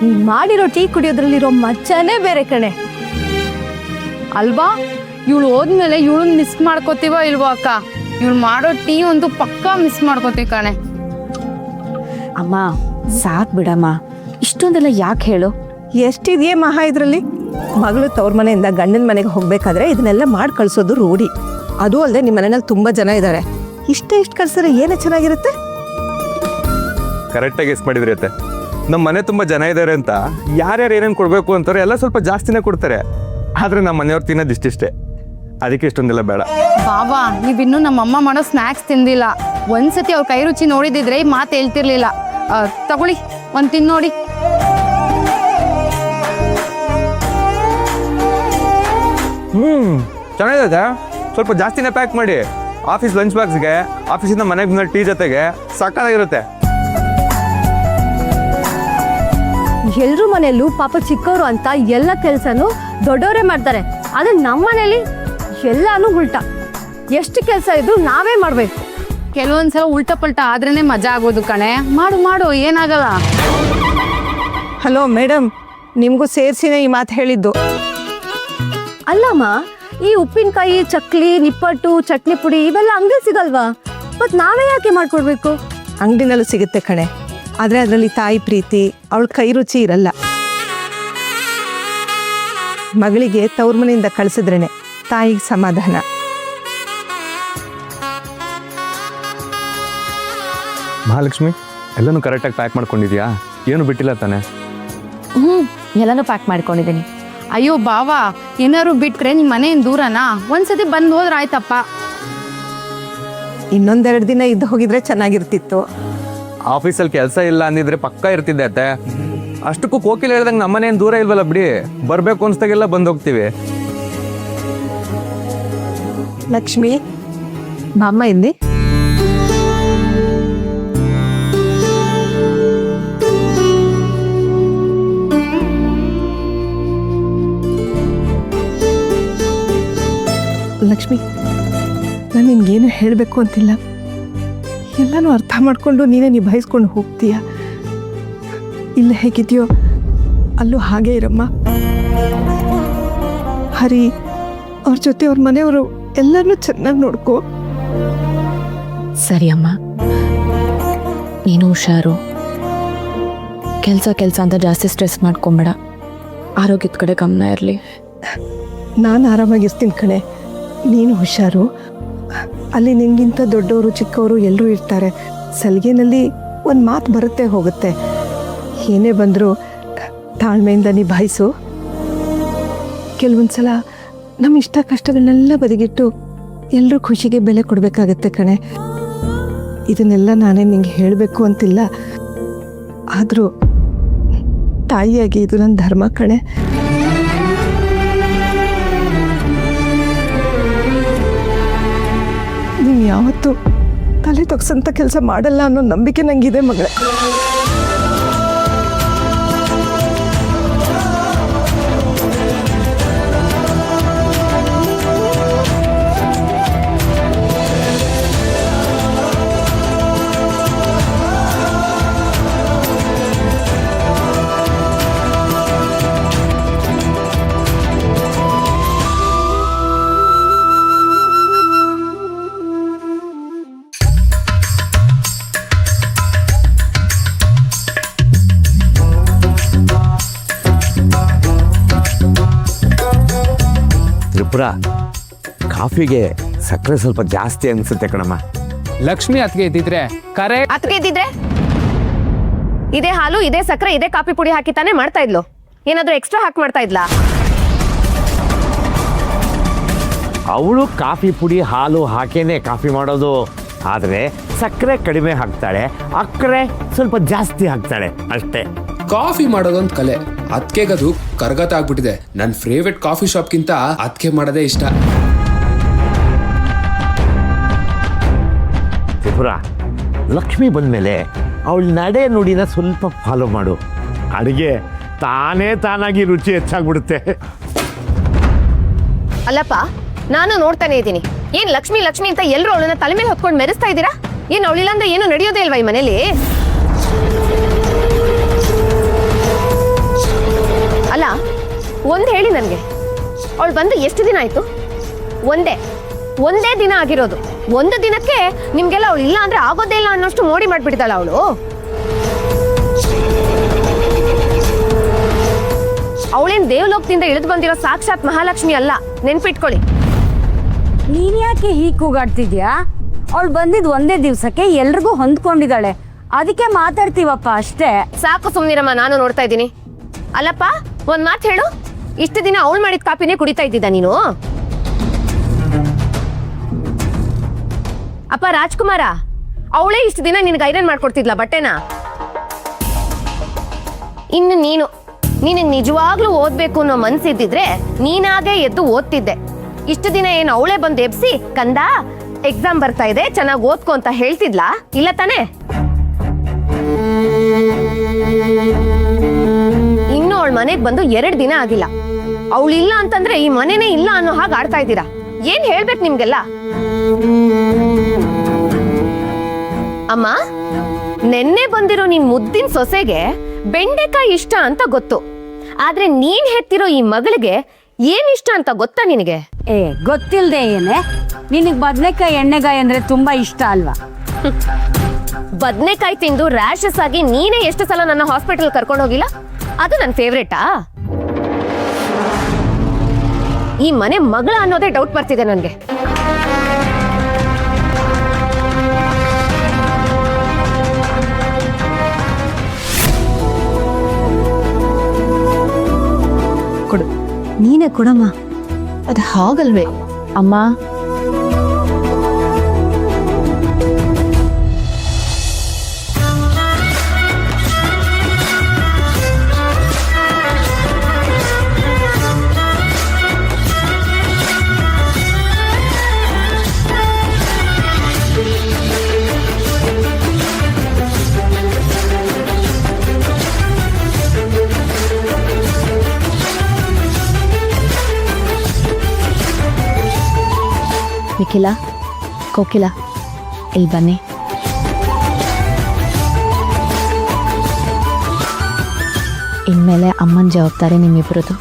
ನೀನ್ ಮಾಡಿರೋ ಟೀ ಕುಡಿಯೋದ್ರಲ್ಲಿರೋ ಮಚ್ಚನೇ ಬೇರೆ ಕಣೆ ಅಲ್ವಾ? ಇವಳು ಹೋದ್ಮೇಲೆ ಇವಳನ್ನ ಮಿಸ್ ಮಾಡ್ಕೋತೀವೋ ಇಲ್ವೋ ಅಕ್ಕ? ಇವಳು ಮಾಡೋ ಟೀ ಒಂದು ಪಕ್ಕಾ ಮಿಸ್ ಮಾಡ್ಕೋತೀವಿ ಕಣೆ. ಅಮ್ಮ ಸಾಕ್ ಬಿಡಮ್ಮ, ಇಷ್ಟೊಂದೆಲ್ಲ ಯಾಕೆ ಹೇಳು? ಎಷ್ಟಿದೆಯೇ ಮಹಾ ಇದ್ರಲ್ಲಿ? ಮಗಳು ತವ್ರ ಮನೆಯಿಂದ ಗಂಡನ ಮನೆಗೆ ಹೋಗ್ಬೇಕಾದ್ರೆ ಇದನ್ನೆಲ್ಲ ಮಾಡಿ ಕಳ್ಸೋದು ರೂಢಿ. ಅದು ಅಲ್ಲದೆ ನಿಮ್ಮ ಮನೆಯಲ್ಲಿ ತುಂಬಾ ಜನ ಇದ್ದಾರೆ. ಇಷ್ಟು ಕಳ್ಸಿದ್ರೆ ಏನೇ ಚೆನ್ನಾಗಿರುತ್ತೆ? ಕರೆಕ್ಟಾಗಿ ಗೆಸ್ ಮಾಡಿದ್ರಿ ಅತ್ತೆ. ನಮ್ಮ ಮನೆ ತುಂಬ ಜನ ಇದ್ದಾರೆ ಅಂತ ಯಾರ್ಯಾರು ಏನೇನು ಕೊಡಬೇಕು ಅಂತಾರೆ ಎಲ್ಲ ಸ್ವಲ್ಪ ಜಾಸ್ತಿನೇ ಕೊಡ್ತಾರೆ. ಆದರೆ ನಮ್ಮ ಮನೆಯವ್ರು ತಿನ್ನೋದು ಇಷ್ಟಿಷ್ಟೇ, ಅದಕ್ಕೆ ಇಷ್ಟೊಂದೆಲ್ಲ ಬೇಡ. ಬಾಬಾ, ನೀವಿನ್ನೂ ನಮ್ಮಮ್ಮ ಮಾಡೋ ಸ್ನ್ಯಾಕ್ಸ್ ತಿಂದಿಲ್ಲ. ಒಂದ್ಸತಿ ಅವ್ರ ಕೈ ರುಚಿ ನೋಡಿದಿದ್ರೆ ಈ ಮಾತು ಹೇಳ್ತಿರ್ಲಿಲ್ಲ. ತಗೊಳ್ಳಿ, ಒಂದು ತಿಂದು ನೋಡಿ. ಚೆನ್ನಾಗಿದೆ. ಸ್ವಲ್ಪ ಜಾಸ್ತಿನೇ ಪ್ಯಾಕ್ ಮಾಡಿ. ಆಫೀಸ್ ಲಂಚ್ ಬಾಕ್ಸ್ಗೆ, ಆಫೀಸಿಂದ ಮನೆಗೆ ಬಂದ ಟೀ ಜೊತೆಗೆ ಸಾಕಾಗಿರುತ್ತೆ. ಎಲ್ರ ಮನೆಯಲ್ಲೂ ಪಾಪ ಚಿಕ್ಕವರು ಅಂತ ಎಲ್ಲ ಕೆಲಸನೂ ದೊಡ್ಡವರೇ ಮಾಡ್ತಾರೆ. ಆದ್ರೆ ನಮ್ಮ ಮನೇಲಿ ಎಲ್ಲಾನು ಉಲ್ಟಾ. ಎಷ್ಟು ಕೆಲಸ ಇದ್ರು ನಾವೇ ಮಾಡ್ಬೇಕು. ಕೆಲವೊಂದ್ಸಲ ಉಲ್ಟಾ ಪಲ್ಟಾ ಆದ್ರೇನೆ ಮಜಾ ಆಗೋದು ಕಣೆ. ಮಾಡು ಮಾಡು, ಏನಾಗಲ್ಲ. ಹಲೋ ಮೇಡಮ್, ನಿಮಗೂ ಸೇರಿಸಿನೇ ಈ ಮಾತು ಹೇಳಿದ್ದು. ಅಲ್ಲಮ್ಮ, ಈ ಉಪ್ಪಿನಕಾಯಿ, ಚಕ್ಲಿ, ನಿಪ್ಪಟ್ಟು, ಚಟ್ನಿ ಪುಡಿ ಇವೆಲ್ಲ ಅಂಗಡಿ ಸಿಗಲ್ವಾ? ಮತ್ ನಾವೇ ಯಾಕೆ ಮಾಡ್ಕೊಡ್ಬೇಕು? ಅಂಗಡಿನಲ್ಲೂ ಸಿಗುತ್ತೆ ಕಣೆ, ಆದ್ರೆ ಅದರಲ್ಲಿ ತಾಯಿ ಪ್ರೀತಿ, ಅವಳ ಕೈ ರುಚಿ ಇರಲ್ಲ. ಮಗಳಿಗೆ ತವ್ರ ಮನೆಯಿಂದ ಕಳಿಸಿದ್ರೇನೆ ತಾಯಿಗೆ ಸಮಾಧಾನ. ಮಹಾಲಕ್ಷ್ಮಿ, ಎಲ್ಲನೂ ಕರೆಕ್ಟಾಗಿ ಪ್ಯಾಕ್ ಮಾಡ್ಕೊಂಡಿದ್ಯಾ? ಏನು ಬಿಟ್ಟಿಲ್ಲ ತಾನೆ? ಎಲ್ಲನೂ ಪ್ಯಾಕ್ ಮಾಡ್ಕೊಂಡಿದ್ದೀನಿ. ಅಯ್ಯೋ ಬಾವಾ, ಏನಾರು ಬಿಟ್ರೆ ನಿಮ್ಮ ಮನೆಯಿಂದ ದೂರನಾ? ಒಂದ್ಸತಿ ಬಂದು ಹೋದ್ರೆ ಆಯ್ತಪ್ಪ. ಇನ್ನೊಂದೆರಡು ದಿನ ಇದ್ದು ಹೋಗಿದ್ರೆ ಚೆನ್ನಾಗಿರ್ತಿತ್ತು. ಆಫೀಸಲ್ಲಿ ಕೆಲಸ ಇಲ್ಲ ಅಂದಿದ್ರೆ ಪಕ್ಕ ಇರ್ತಿದ್ದೆ ಅತ್ತೆ. ಅಷ್ಟಕ್ಕೂ ಕೋಕಿಲ್ ಹೇಳ್ದಂಗೆ ನಮ್ಮನೇನು ದೂರ ಇಲ್ವಲ್ಲ ಬಿಡಿ. ಬರಬೇಕು ಅನ್ಸ್ದಾಗೆಲ್ಲ ಬಂದು ಹೋಗ್ತೀವಿ. ಲಕ್ಷ್ಮಿ, ಬಾಮ್ಮ ಇಲ್ಲಿ. ಲಕ್ಷ್ಮಿ, ನಾನು ನಿನ್ಗೇನು ಹೇಳಬೇಕು ಅಂತಿಲ್ಲ. ಎಲ್ಲನೂ ಅರ್ಥ ಮಾಡಿಕೊಂಡು ನೀನೇ ನಿಭಾಯಿಸ್ಕೊಂಡು ಹೋಗ್ತೀಯ. ಇಲ್ಲ ಹೇಗಿದೆಯೋ ಅಲ್ಲೂ ಹಾಗೇ ಇರಮ್ಮ. ಹರಿ, ಅವ್ರ ಜೊತೆ ಅವ್ರ ಮನೆಯವರು ಎಲ್ಲರನ್ನೂ ಚೆನ್ನಾಗಿ ನೋಡ್ಕೋ. ಸರಿ ಅಮ್ಮ, ನೀನು ಹುಷಾರು. ಕೆಲಸ ಅಂತ ಜಾಸ್ತಿ ಸ್ಟ್ರೆಸ್ ಮಾಡ್ಕೊಂಬೇಡ. ಆರೋಗ್ಯದ ಕಡೆ ಗಮನ ಇರಲಿ. ನಾನು ಆರಾಮಾಗಿರ್ತೀನಿ ಕಣೆ, ನೀನು ಹುಷಾರು. ಅಲ್ಲಿ ನಿನ್ಗಿಂತ ದೊಡ್ಡವರು ಚಿಕ್ಕವರು ಎಲ್ಲರೂ ಇರ್ತಾರೆ. ಸಲಿಗೆನಲ್ಲಿ ಒಂದು ಮಾತು ಬರುತ್ತೆ ಹೋಗುತ್ತೆ. ಏನೇ ಬಂದರೂ ತಾಳ್ಮೆಯಿಂದ ನಿಭಾಯಿಸು. ಕೆಲವೊಂದ್ಸಲ ನಮ್ಮ ಇಷ್ಟ ಕಷ್ಟಗಳನ್ನೆಲ್ಲ ಬದಿಗಿಟ್ಟು ಎಲ್ಲರೂ ಖುಷಿಗೆ ಬೆಲೆ ಕೊಡಬೇಕಾಗತ್ತೆ ಕಣೆ. ಇದನ್ನೆಲ್ಲ ನಾನೇ ನಿಂಗೆ ಹೇಳಬೇಕು ಅಂತಿಲ್ಲ, ಆದರೂ ತಾಯಿಯಾಗಿ ಇದು ನನ್ನ ಧರ್ಮ ಕಣೆ. ನೀನು ಯಾವತ್ತೂ ತಲೆ ತೊಗ್ಸಂಥ ಕೆಲಸ ಮಾಡಲ್ಲ ಅನ್ನೋ ನಂಬಿಕೆ ನಂಗಿದೆ ಮಗಳೇ. ತ್ರಿಪುರ, ಕಾಫಿಗೆ ಸಕ್ಕರೆ ಸ್ವಲ್ಪ ಜಾಸ್ತಿ ಅನ್ಸುತ್ತೆ ಕಣಮ್ಮ. ಲಕ್ಷ್ಮಿ ಅತ್ಗೆ ಇದ್ದಿದ್ರೆ ಕರೆಕ್ಟ್. ಅತ್ಗೆ ಇದ್ದಿದ್ರೆ ಇದೇ ಹಾಲು, ಇದೇ ಸಕ್ಕರೆ, ಇದೇ ಕಾಫಿ ಪುಡಿ ಹಾಕಿ ತಾನೇ ಮಾಡ್ತಾ ಇದ್ಲು. ಏನಾದ್ರೂ ಎಕ್ಸ್ಟ್ರಾ ಹಾಕಿ ಮಾಡ್ತಾ ಇದ್ಲಾ? ಅವಳು ಕಾಫಿ ಪುಡಿ ಹಾಲು ಹಾಕೇನೆ ಕಾಫಿ ಮಾಡೋದು. ಆದರೆ ಸಕ್ಕರೆ ಕಡಿಮೆ ಹಾಕ್ತಾಳೆ, ಅಕ್ಕರೆ ಸ್ವಲ್ಪ ಜಾಸ್ತಿ ಹಾಕ್ತಾಳೆ ಅಷ್ಟೇ. ಕಾಫಿ ಮಾಡೋದೊಂದು ಕಲೆ. ಅದ್ಕೆಗದು ಕರ್ಗತ ಆಗ್ಬಿಟ್ಟಿದೆ. ನನ್ನ ಫೇವ್ರೆಟ್ ಕಾಫಿ ಶಾಪ್ಗಿಂತ ಅದ್ಕೆ ಮಾಡೋದೇ ಇಷ್ಟ. ತ್ರಿಪುರ, ಲಕ್ಷ್ಮಿ ಬಂದಮೇಲೆ ಅವಳ ನಡೆ ನುಡಿನ ಸ್ವಲ್ಪ ಫಾಲೋ ಮಾಡು. ಅಡುಗೆ ತಾನಾಗಿ ರುಚಿ ಹೆಚ್ಚಾಗ್ಬಿಡುತ್ತೆ. ಅಲ್ಲಪ್ಪ, ನಾನು ನೋಡ್ತಾನೆ ಇದ್ದೀನಿ. ಏನ್ ಲಕ್ಷ್ಮಿ ಲಕ್ಷ್ಮಿ ಅಂತ ಎಲ್ಲರೂ ಅವಳನ್ನ ತಲೆ ಮೇಲೆ ಹೊತ್ಕೊಂಡು ಮೆರೆಸ್ತಾ ಇದ್ದೀರಾ? ಏನ್ ಅವಳಿಲ್ಲ ಅಂದ್ರೆ ಏನು ನಡೆಯೋದೇ ಇಲ್ವಾ ಈ ಮನೇಲಿ? ಅಲ್ಲ ಒಂದು ಹೇಳಿ ನನಗೆ, ಅವಳು ಬಂದು ಎಷ್ಟು ದಿನ ಆಯ್ತು? ಒಂದೇ ದಿನ ಆಗಿರೋದು. ಒಂದು ದಿನಕ್ಕೆ ನಿಮ್ಗೆಲ್ಲ ಅವಳು ಇಲ್ಲ ಅಂದ್ರೆ ಆಗೋದೇ ಇಲ್ಲ ಅನ್ನೋಷ್ಟು ಮೋಡಿ ಮಾಡ್ಬಿಡ್ತಾಳ ಅವಳು. ಅವಳೇನ್ ದೇವಲೋಕದಿಂದ ಇಳಿದು ಬಂದಿರೋ ಸಾಕ್ಷಾತ್ ಮಹಾಲಕ್ಷ್ಮಿ ಅಲ್ಲ, ನೆನ್ಪಿಟ್ಕೊಳ್ಳಿ. ನೀನ್ ಯಾಕೆ ಹೀಗೆ ಕೂಗಾಡ್ತಿದ್ಯಾ? ಅವಳು ಬಂದಿದ್ ಒಂದೇ ದಿವ್ಸಕ್ಕೆ ಎಲ್ರಿಗೂ ಹೊಂದ್ಕೊಂಡಿದ್ದಾಳೆ, ಅದಕ್ಕೆ ಮಾತಾಡ್ತೀವಪ್ಪ ಅಷ್ಟೇ. ಸಾಕು ಸುಮ್ನಿರಮ್ಮ, ನಾನು ನೋಡ್ತಾ ಇದ್ದೀನಿ. ಅಲ್ಲಪ್ಪ ಒಂದ್ ಮಾತು ಹೇಳು, ಇಷ್ಟು ದಿನ ಅವಳು ಮಾಡಿದ ಕಾಪಿನೇ ಕುಡಿತಾ ಇದ್ದಿದ್ದ ನೀನು? ಅಪ್ಪ ರಾಜ್ಕುಮಾರ, ಅವಳೇ ಇಷ್ಟು ದಿನ ನಿನ್ಗೆ ಐರನ್ ಮಾಡ್ಕೊಡ್ತಿದ್ಲ ಬಟ್ಟೆನ? ಇನ್ನು ನಿನಗೆ ನಿಜವಾಗ್ಲೂ ಓದ್ಬೇಕು ಅನ್ನೋ ಮನ್ಸಿದ್ದಿದ್ರೆ ನೀನಾಗೆ ಎದ್ದು ಓದ್ತಿದ್ದೆ. ಇಷ್ಟು ದಿನ ಏನು ಅವಳೇ ಬಂದು ಎಬ್ಸಿ ಕಂದ ಎಕ್ಸಾಮ್ ಬರ್ತಾ ಇದೆ ಚೆನ್ನಾಗಿ ಓದ್ಕೊ ಅಂತ ಹೇಳ್ತಿದ್ಲಾ? ಇಲ್ಲ ತಾನೇ? ಇನ್ನು ಅವಳ ಮನೆಗೆ ಬಂದು 2 ದಿನ ಆಗಿಲ್ಲ. ಅವಳಿಲ್ಲ ಅಂತಂದ್ರೆ ಈ ಮನೆನೇ ಇಲ್ಲ ಅನ್ನೋ ಹಾಗೆ ಆಡ್ತಾ ಇದ್ದೀರಾ. ಏನ್ ಹೇಳ್ಬೇಕು ನಿಮ್ಗೆಲ್ಲ? ಅಮ್ಮ, ನೆನ್ನೆ ಬಂದಿರೋ ನಿನ್ ಮುದ್ದಿನ ಸೊಸೆಗೆ ಬೆಂಡೆಕಾಯಿ ಇಷ್ಟ ಅಂತ ಗೊತ್ತು, ಆದ್ರೆ ನೀನ್ ಹೆತ್ತಿರೋ ಈ ಮಗಳಿಗೆ ಏನ್ ಇಷ್ಟ ಅಂತ ಗೊತ್ತಾ ನಿನಗೆ? ಗೊತ್ತಿಲ್ದೆ ಏನೇ, ನಿನಗ್ ಬದ್ನೆಕಾಯಿ ಎಣ್ಣೆಗಾಯಿ ಅಂದ್ರೆ ತುಂಬಾ ಇಷ್ಟ ಅಲ್ವಾ? ಬದ್ನೆಕಾಯಿ ತಿಂದು ರ್ಯಾಷಸ್ ಆಗಿ ನೀನೇ ಎಷ್ಟು ಸಲ ನನ್ನ ಹಾಸ್ಪಿಟಲ್ ಕರ್ಕೊಂಡು ಹೋಗಿಲ್ಲ? ಅದು ನನ್ನ ಫೇವ್ರೇಟಾ? ಈ ಮನೆ ಮಗಳ ಅನ್ನೋದೇ ಡೌಟ್ ಬರ್ತಿದೆ ನನಗೆ. ಕೊಡು. ನೀನೇ ಕೊಡಮ್ಮ. ಅದು ಹಾಗಲ್ವೇ ಅಮ್ಮ? ನಿಖಿಲ, ಕೋಕಿಲ, ಇಲ್ಲಿ ಬನ್ನಿ. ಇನ್ಮೇಲೆ ಅಮ್ಮನ ಜವಾಬ್ದಾರಿ ನಿಮ್ಮಿಬ್ರದ್ದು.